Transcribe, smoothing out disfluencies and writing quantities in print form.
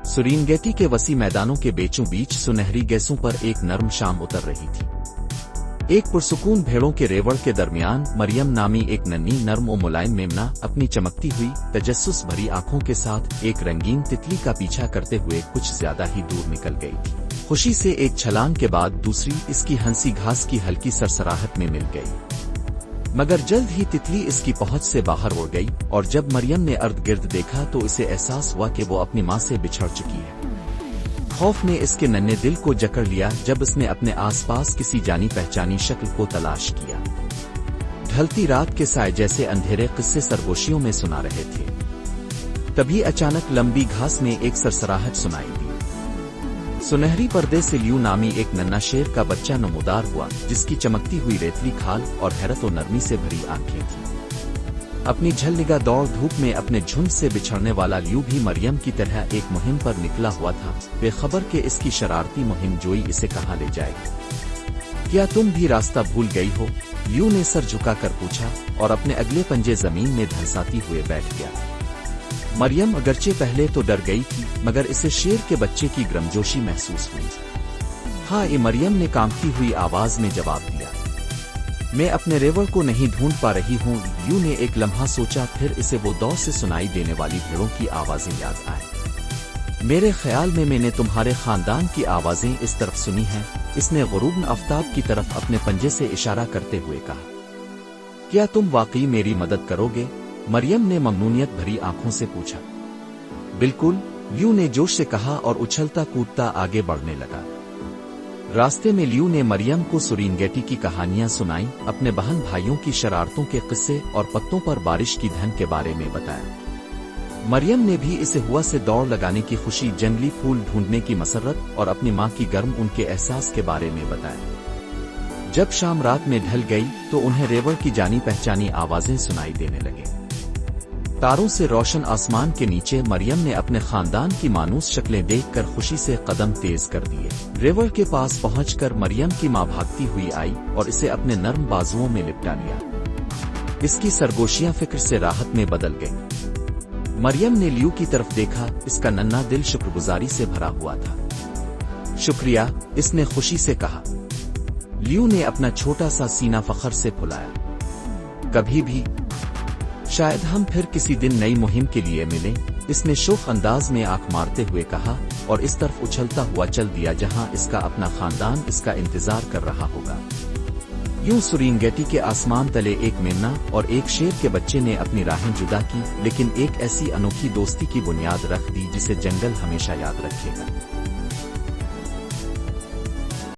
सुरीनगेटी के वसी मैदानों के बीचों बीच सुनहरी गैसों पर एक नर्म शाम उतर रही थी। एक पुरसुकून भेड़ों के रेवड़ के दरमियान मरियम नामी एक नन्ही नर्म और मुलायम मेमना अपनी चमकती हुई तजस्सुस भरी आंखों के साथ एक रंगीन तितली का पीछा करते हुए कुछ ज्यादा ही दूर निकल गई थी। खुशी से एक छलांग के बाद दूसरी इसकी हंसी घास की हल्की सरसराहट में मिल गई, मगर जल्द ही तितली इसकी पहुंच से बाहर उड़ गई और जब मरियम ने अर्द गिर्द देखा तो इसे एहसास हुआ कि वो अपनी माँ से बिछड़ चुकी है। खौफ ने इसके नन्हे दिल को जकड़ लिया जब इसने अपने आसपास किसी जानी पहचानी शक्ल को तलाश किया। ढलती रात के साए जैसे अंधेरे किस्से सरगोशियों में सुना रहे थे। तभी अचानक लंबी घास में एक सरसराहट सुनाई दी। सुनहरी पर्दे से लियू नामी एक नन्हा शेर का बच्चा नमूदार हुआ, जिसकी चमकती हुई रेतली खाल और हैरत और नरमी से भरी आंखें थीं। अपनी झलनिगा दौड़ धूप में अपने झुंड से बिछड़ने वाला लियू भी मरियम की तरह एक मुहिम पर निकला हुआ था, बेखबर के इसकी शरारती मुहिम जोई इसे कहाँ ले जाएगी। क्या तुम भी रास्ता भूल गई हो? लियू ने सर झुकाकर पूछा और अपने अगले पंजे जमीन में धंसाती हुए बैठ गया। मरियम अगरचे पहले तो डर गई थी, मगर इसे शेर के बच्चे की गर्मजोशी महसूस हुई। हाँ, ये मरियम ने कांपती हुई आवाज में जवाब दिया। मैं अपने रेवड़ को नहीं ढूंढ पा रही हूँ। लियू ने एक लम्हा सोचा, फिर इसे वो दौर से सुनाई देने वाली भेड़ों की आवाजें याद आए। मेरे ख्याल में मैंने तुम्हारे खानदान की आवाजें इस तरफ सुनी हैं। इसने गुरूब आफ्ताब की तरफ अपने पंजे से इशारा करते हुए कहा। क्या तुम वाकई मेरी मदद करोगे? मरियम ने ममनूनियत भरी आंखों से पूछा। बिल्कुल, लियू ने जोश से कहा और उछलता कूदता आगे बढ़ने लगा। रास्ते में लियू ने मरियम को सुरीनगेटी की कहानियां सुनाई, अपने बहन भाइयों की शरारतों के किस्से और पत्तों पर बारिश की धन के बारे में बताया। मरियम ने भी इसे हुआ से दौड़ लगाने की खुशी, जंगली फूल ढूंढने की मसरत और अपनी माँ की गर्म उनके एहसास के बारे में बताया। जब शाम रात में ढल गई तो उन्हें रेवड़ की जानी पहचानी आवाजें सुनाई देने लगे। तारों से रोशन आसमान के नीचे मरियम ने अपने खानदान की मानूस शक्लें देखकर खुशी से कदम तेज कर दिए। रेवड़ के पास पहुंचकर मरियम की मां भागती हुई आई और इसे अपने नर्म बाजुओं में लिपटा लिया। इसकी सरगोशियां फिक्र से राहत में बदल गईं। मरियम ने लियू की तरफ देखा, इसका नन्हा दिल शुक्रगुजारी से भरा हुआ था। शुक्रिया, इसने खुशी से कहा। लियू ने अपना छोटा सा सीना फख्र से फुलाया। कभी भी, शायद हम फिर किसी दिन नई मुहिम के लिए मिलें, इसने शोख अंदाज में आंख मारते हुए कहा और इस तरफ उछलता हुआ चल दिया जहां इसका अपना खानदान इसका इंतजार कर रहा होगा। यूं सुरीनगेटी के आसमान तले एक मेमना और एक शेर के बच्चे ने अपनी राहें जुदा की, लेकिन एक ऐसी अनोखी दोस्ती की बुनियाद रख दी जिसे जंगल हमेशा याद रखेगा।